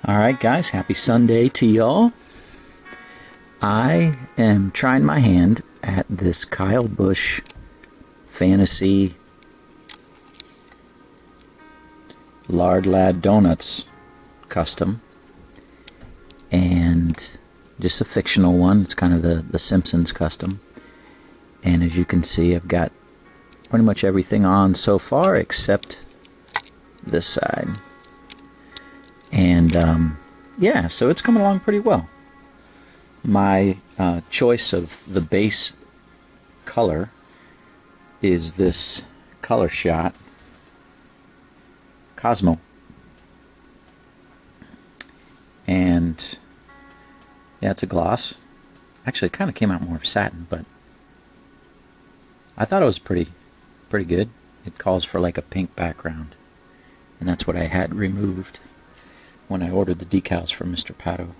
Alright guys, happy Sunday to y'all. I am trying my hand at this Kyle Busch Fantasy Lard Donuts custom. And just a fictional one. It's kind of the Simpsons custom. And as you can see, I've got pretty much everything on so far except this side. And yeah, so it's coming along pretty well. My choice of the base color is this Color Shot Cosmo. And yeah, it's a gloss. Actually, it kind of came out more satin, but I thought it was pretty good. It calls for like a pink background, and that's what I had removed when I ordered the decals from Mr. Pato.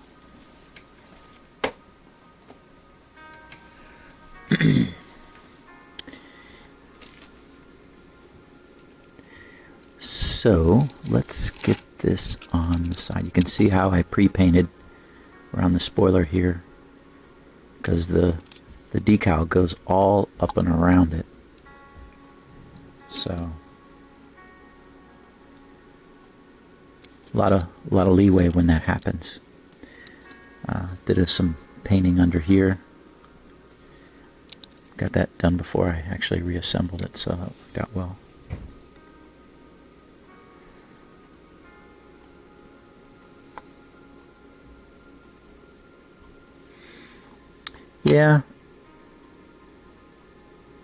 So let's get this on the side. You can see how I pre-painted around the spoiler here, because the decal goes all up and around it. So a lot of leeway when that happens. Did some painting under here. Got that done before I actually reassembled it, so it worked out well. Yeah,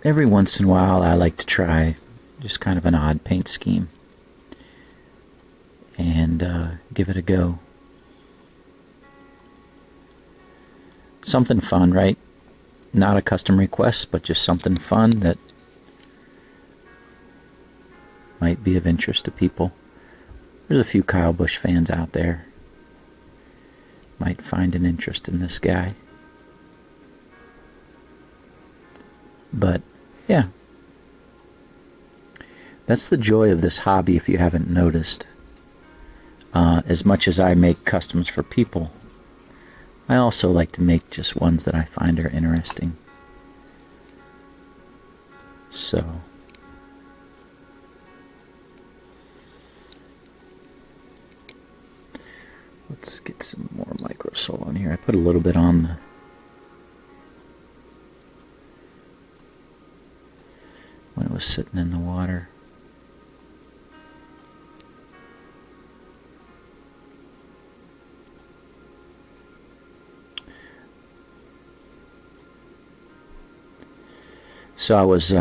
every once in a while I like to try just kind of an odd paint scheme and give it a go. Something fun, right? Not a custom request, but just something fun that might be of interest to people. There's a few Kyle Busch fans out there. Might find an interest in this guy. But yeah, that's the joy of this hobby, if you haven't noticed. As much as I make customs for people, I also like to make just ones that I find are interesting. So let's get some more microsol on here. I put a little bit on the when it was sitting in the water. So I was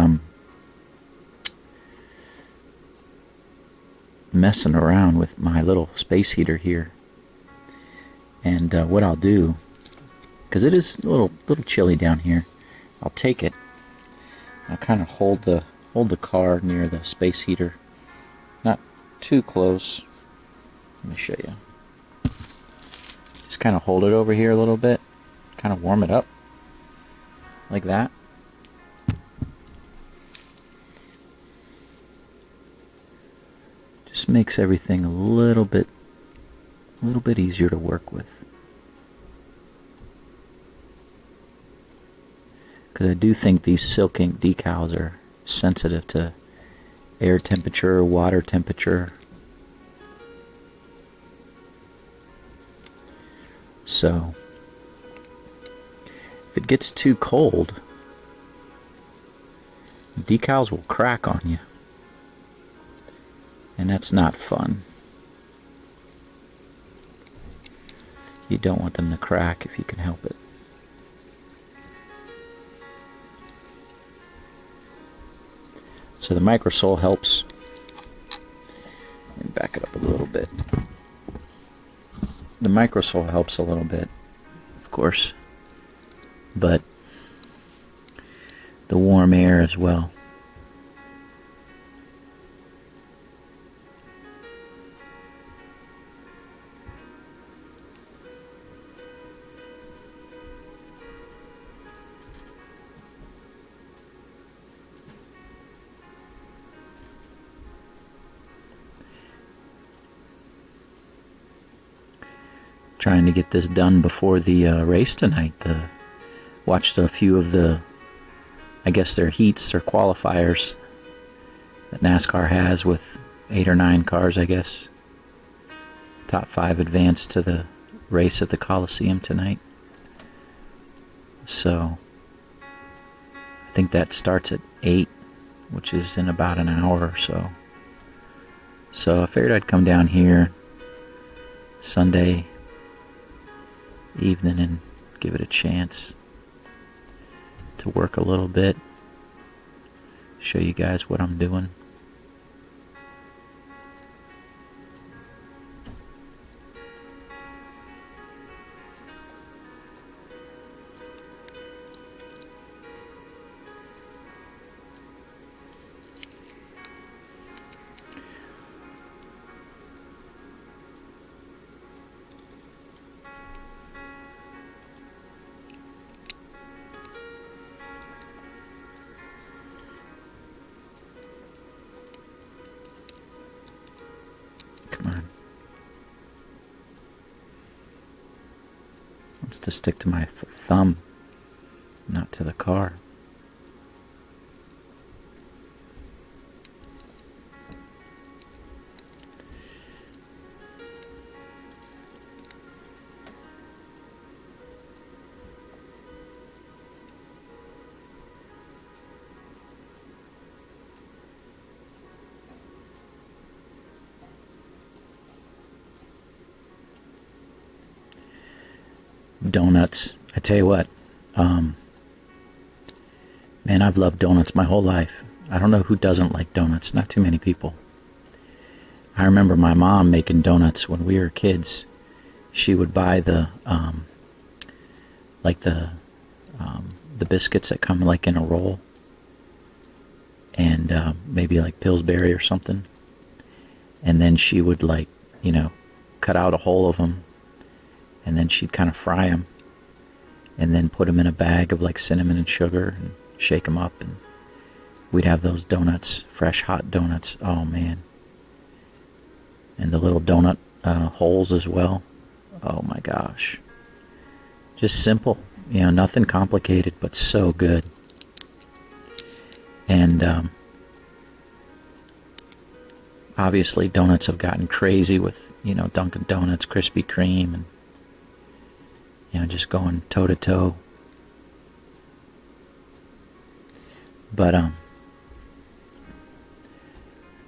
messing around with my little space heater here, and what I'll do, because it is a little chilly down here, I'll take it. I'll kind of hold the car near the space heater, not too close. Let me show you. Just kind of hold it over here a little bit, kind of warm it up, like that. Just makes everything a little bit easier to work with. Because I do think these silk ink decals are sensitive to air temperature, water temperature. So if it gets too cold, decals will crack on you. And that's not fun. You don't want them to crack if you can help it. So the microsol helps. Let me back it up a little bit. The microsol helps a little bit, of course, but the warm air as well. trying to get this done before the race tonight. Watched a few of the, I guess they're heats or qualifiers that NASCAR has with 8 or 9 cars, I guess. Top 5 advanced to the race at the Coliseum tonight. So I think that starts at 8, which is in about an hour or so. So I figured I'd come down here Sunday evening and give it a chance to work a little bit, show you guys what I'm doing. Wants to stick to my thumb, not to the car. Donuts. I tell you what, man, I've loved donuts my whole life. I don't know who doesn't like donuts. Not too many people. I remember my mom making donuts when we were kids. She would buy the biscuits that come like in a roll, and maybe like Pillsbury or something. And then she would cut out a hole of them. And then she'd kind of fry them and then put them in a bag of like cinnamon and sugar and shake them up. And we'd have those donuts, fresh hot donuts. Oh, man. And the little donut holes as well. Oh, my gosh. Just simple. Nothing complicated, but so good. And obviously donuts have gotten crazy with, Dunkin' Donuts, Krispy Kreme, and just going toe to toe. But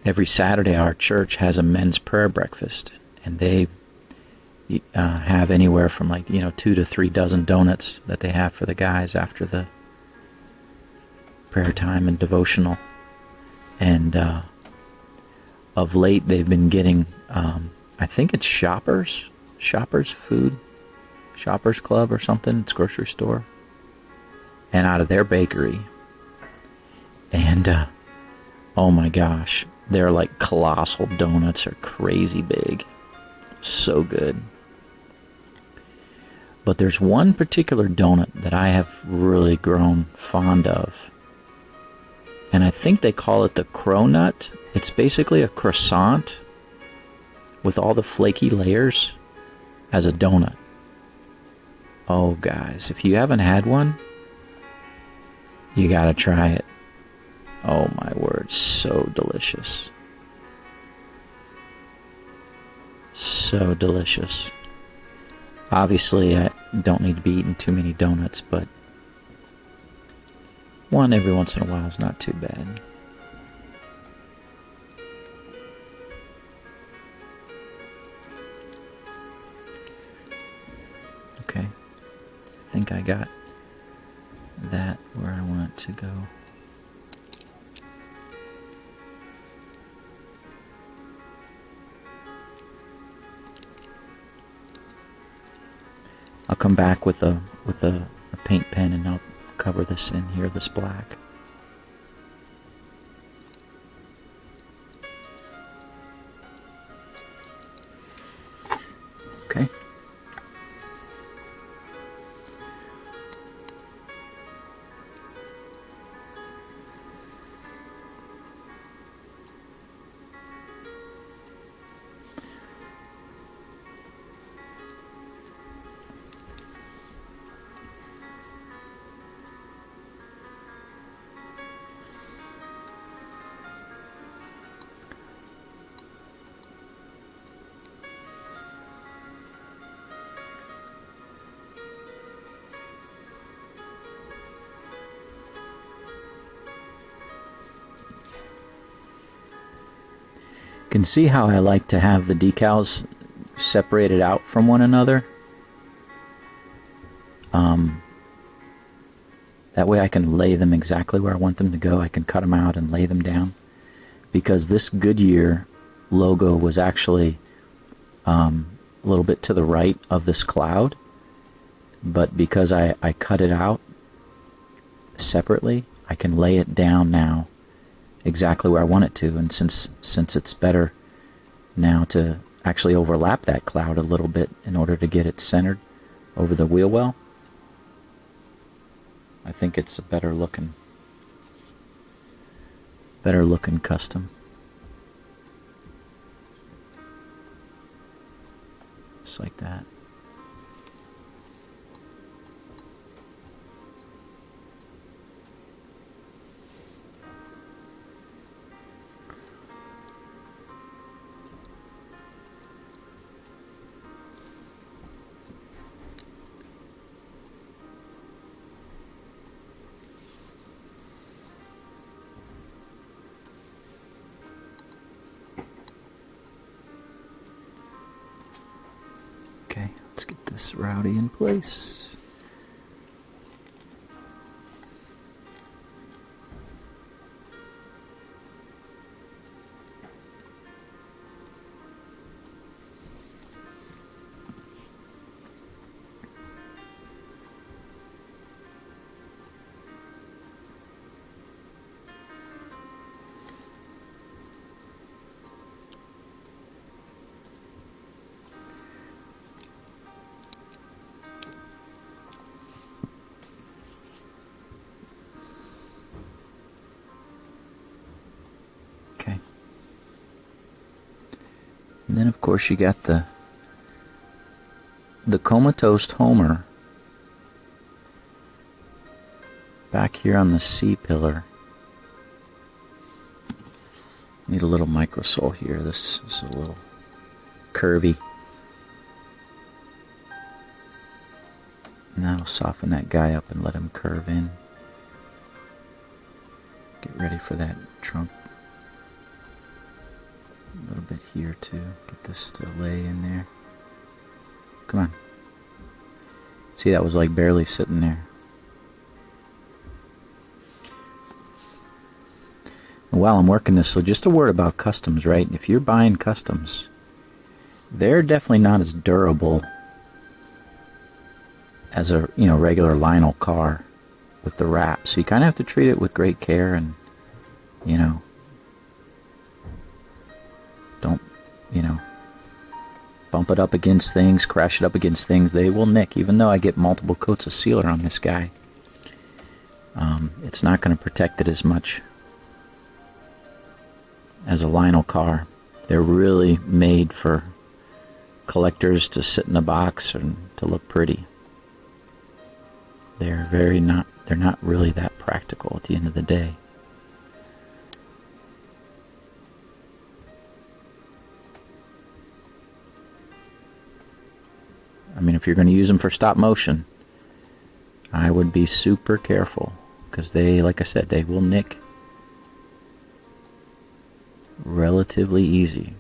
every Saturday our church has a men's prayer breakfast, and they have anywhere from 2 to 3 dozen donuts that they have for the guys after the prayer time and devotional. And of late they've been getting, I think it's Shoppers Food, Shoppers Club or something. It's a grocery store, and out of their bakery. And oh my gosh, they're like colossal donuts, are crazy big, so good. But there's one particular donut that I have really grown fond of, and I think they call it the cronut. It's basically a croissant with all the flaky layers as a donut. Oh, guys, if you haven't had one, you gotta try it. Oh, my word, so delicious. So delicious. Obviously, I don't need to be eating too many donuts, but one every once in a while is not too bad. Okay. I think I got that where I want it to go. I'll come back with a paint pen and I'll cover this in here, this black. Okay. can see how I like to have the decals separated out from one another. That way I can lay them exactly where I want them to go. I can cut them out and lay them down. Because this Goodyear logo was actually a little bit to the right of this cloud. But because I cut it out separately, I can lay it down now exactly where I want it to. And since it's better now to actually overlap that cloud a little bit in order to get it centered over the wheel well, I think it's a better looking custom. Just like that. Okay, let's get this rowdy in place. Okay. And then of course you got the comatose Homer back here on the C pillar. Need a little microsole here. This is a little curvy. And that'll soften that guy up and let him curve in. Get ready for that trunk. A little bit here too. Get this to lay in there. Come on. See, that was like barely sitting there. And while I'm working this, so just a word about customs, right? If you're buying customs, they're definitely not as durable as a regular Lionel car with the wrap. So you kind of have to treat it with great care and don't bump it up against things, crash it up against things. They will nick. Even though I get multiple coats of sealer on this guy, it's not going to protect it as much as a Lionel car. They're really made for collectors to sit in a box and to look pretty. They're not really that practical at the end of the day. I mean, if you're going to use them for stop motion, I would be super careful, because they, like I said, they will nick relatively easy.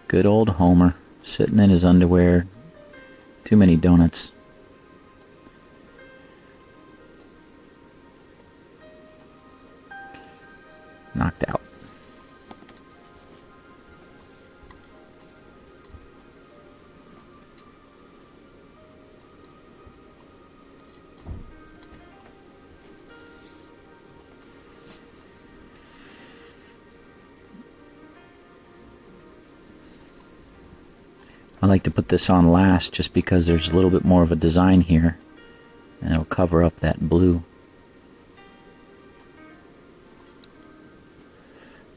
Good old Homer, sitting in his underwear. Too many donuts. Knocked out. I like to put this on last just because there's a little bit more of a design here, and it'll cover up that blue.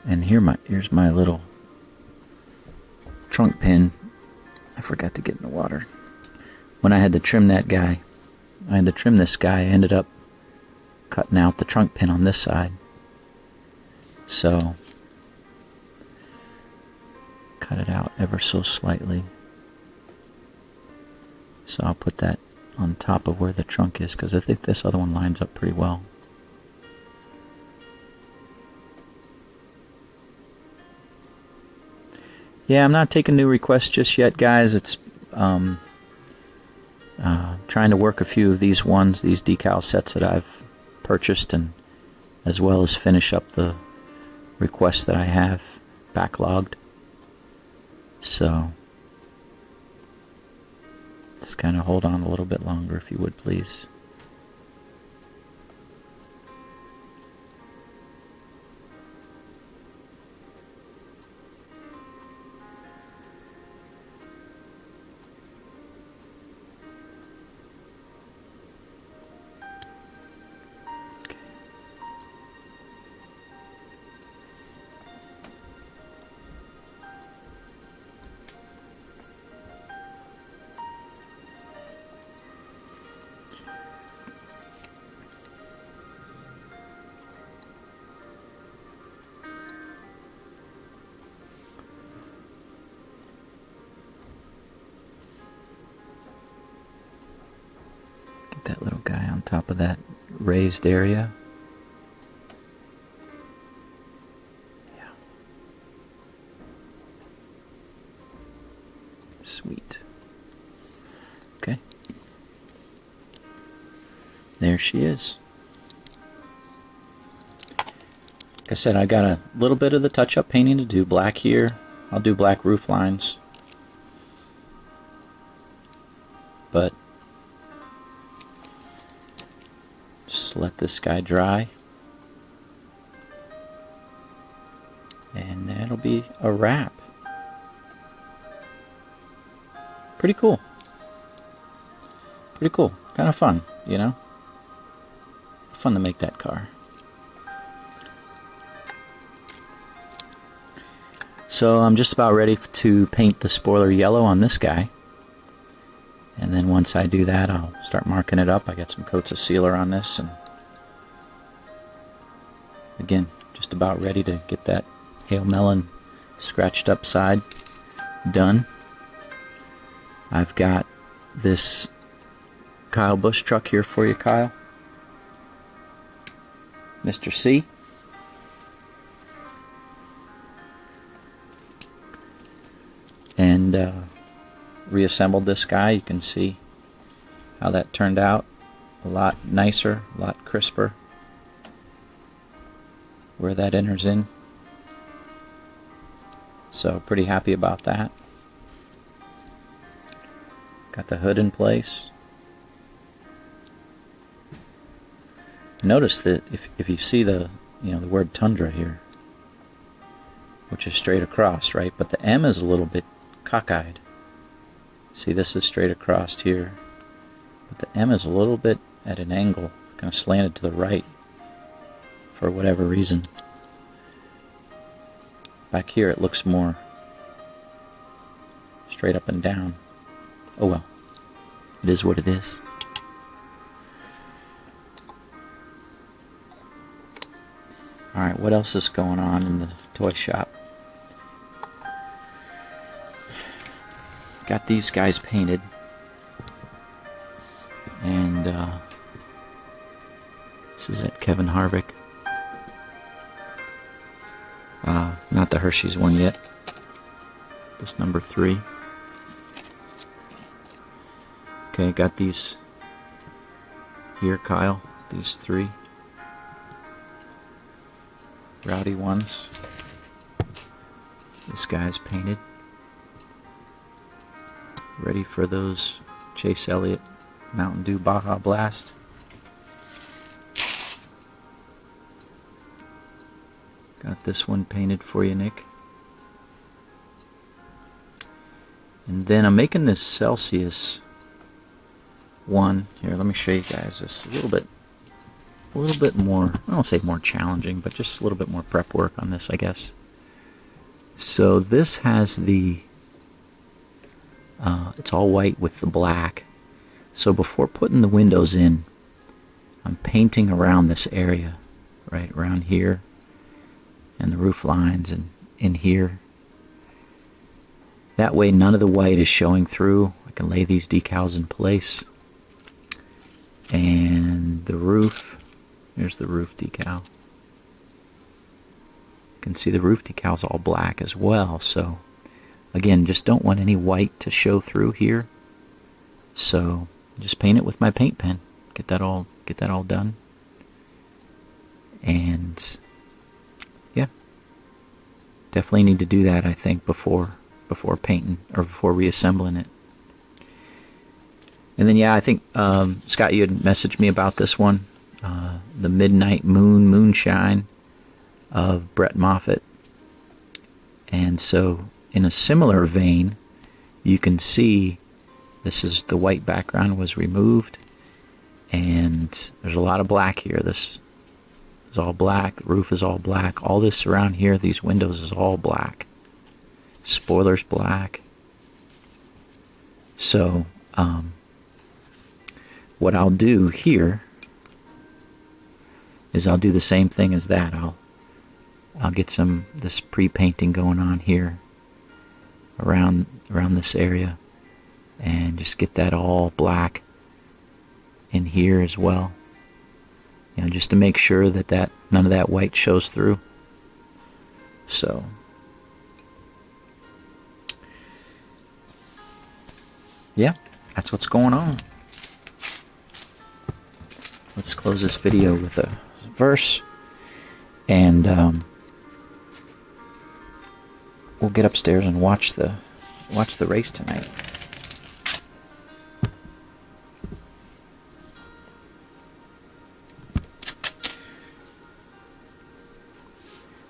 And here's my little trunk pin. I forgot to get in the water. When I had to trim that guy, I ended up cutting out the trunk pin on this side. So, cut it out ever so slightly. So I'll put that on top of where the trunk is, because I think this other one lines up pretty well. Yeah, I'm not taking new requests just yet, guys. It's trying to work a few of these decal sets that I've purchased, and as well as finish up the requests that I have backlogged. So let's kind of hold on a little bit longer, if you would, please. That little guy on top of that raised area. Yeah. Sweet. Okay. There she is. Like I said, I got a little bit of the touch-up painting to do. Black here. I'll do black roof lines. But just let this guy dry, and that'll be a wrap. Pretty cool. Pretty cool. Kind of fun, you know? Fun to make that car. So I'm just about ready to paint the spoiler yellow on this guy. And then once I do that, I'll start marking it up. I got some coats of sealer on this, and again, just about ready to get that Hail Melon scratched up side done. I've got this Kyle Busch truck here for you, Kyle. Mr. C. And reassembled this guy. You can see how that turned out. A lot nicer, a lot crisper where that enters in. So pretty happy about that. Got the hood in place. Notice that if you see the the word Tundra here, which is straight across, right? But the M is a little bit cockeyed. See, this is straight across here, but the M is a little bit at an angle, kind of slanted to the right for whatever reason. Back here it looks more straight up and down. Oh well, it is what it is. Alright, what else is going on in the toy shop? Got these guys painted, and this is at Kevin Harvick. Not the Hershey's one yet. This number 3. Okay, got these here, Kyle. These 3 rowdy ones. This guy's painted. Ready for those Chase Elliott Mountain Dew Baja Blast. Got this one painted for you, Nick. And then I'm making this Celsius one. Here, let me show you guys this a little bit more, I don't say more challenging, but just a little bit more prep work on this, I guess. So this has the it's all white with the black. So before putting the windows in, I'm painting around this area, right around here, and the roof lines, and in here. That way none of the white is showing through. I can lay these decals in place. And the roof, here's the roof decal. You can see the roof decal's all black as well. So again, just don't want any white to show through here. So just paint it with my paint pen. Get that all done. And yeah, definitely need to do that, I think, before painting or before reassembling it. And then yeah, I think Scott, you had messaged me about this one, the Midnight Moonshine of Brett Moffitt. And so in a similar vein, you can see this is the white background was removed, and there's a lot of black here. This is all black. The roof is all black. All this around here, these windows, is all black. Spoiler's black. So what I'll do here is I'll do the same thing as that. I'll get this pre-painting going on here around this area, and just get that all black in here as well. You know, just to make sure that none of that white shows through. So yeah, that's what's going on. Let's close this video with a verse, and we'll get upstairs and watch the race tonight.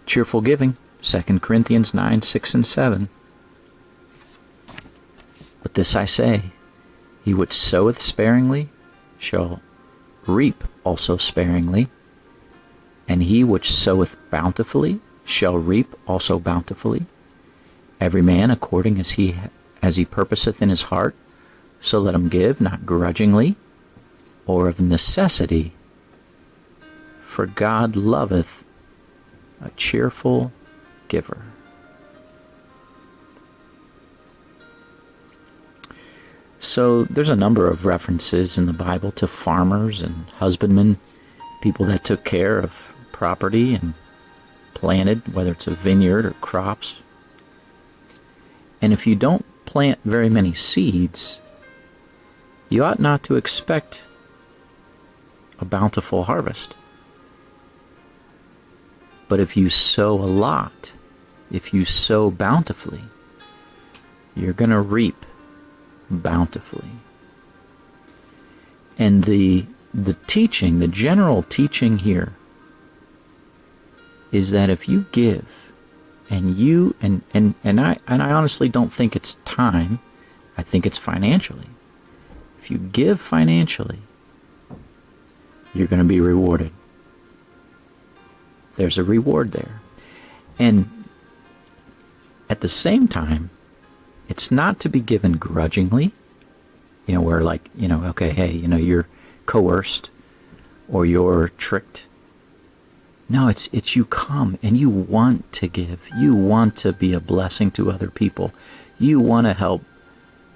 Cheerful giving, 2 Corinthians 9, 6 and 7. But this I say, he which soweth sparingly shall reap also sparingly, and he which soweth bountifully shall reap also bountifully. Every man according as he purposeth in his heart, so let him give, not grudgingly, or of necessity, for God loveth a cheerful giver. So there's a number of references in the Bible to farmers and husbandmen, people that took care of property and planted, whether it's a vineyard or crops. And if you don't plant very many seeds, you ought not to expect a bountiful harvest. But if you sow a lot, if you sow bountifully, you're going to reap bountifully. And the teaching, the general teaching here, is that if you give, and you and I honestly don't think it's time, I think it's financially. If you give financially, you're going to be rewarded. There's a reward there. And at the same time, it's not to be given grudgingly, where okay, hey, you're coerced or you're tricked. No, it's you come and you want to give. You want to be a blessing to other people. You want to help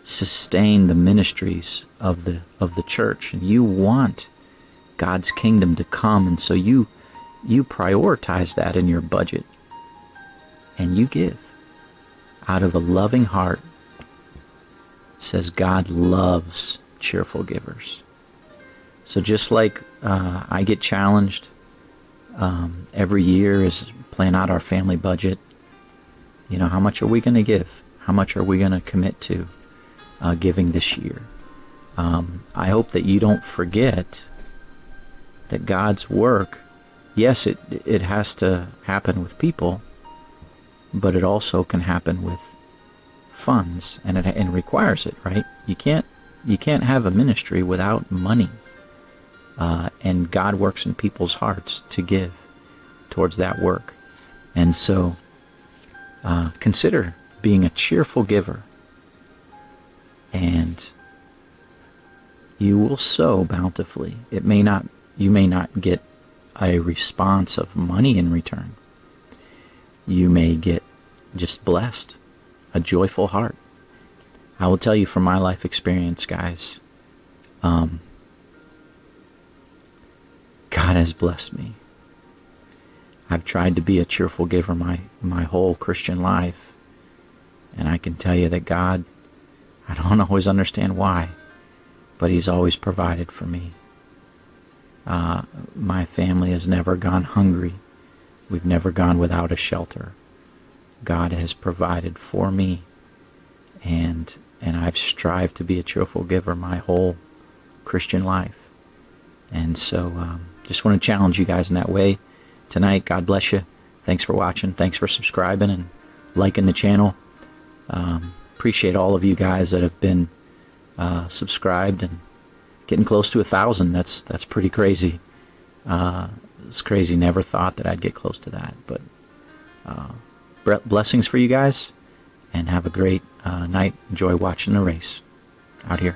sustain the ministries of the church, and you want God's kingdom to come, and so you prioritize that in your budget, and you give out of a loving heart. It says God loves cheerful givers. So just like I get challenged every year as plan out our family budget, how much are we going to give? How much are we going to commit to giving this year? I hope that you don't forget that God's work, yes, it has to happen with people, but it also can happen with funds, and it requires it, right? You can't have a ministry without money, and God works in people's hearts to give towards that work. And so consider being a cheerful giver, and you will sow bountifully. You may not get a response of money in return. You may get just blessed, a joyful heart, I will tell you from my life experience, guys, God has blessed me. I've tried to be a cheerful giver my whole Christian life, and I can tell you that God, I don't always understand why, but He's always provided for me. My family has never gone hungry. We've never gone without a shelter. God has provided for me, and I've strived to be a cheerful giver my whole Christian life. And so just want to challenge you guys in that way tonight. God bless you. Thanks for watching. Thanks for subscribing and liking the channel. Appreciate all of you guys that have been subscribed and getting close to 1,000. That's pretty crazy. It's crazy. Never thought that I'd get close to that. But blessings for you guys, and have a great night. Enjoy watching the race out here.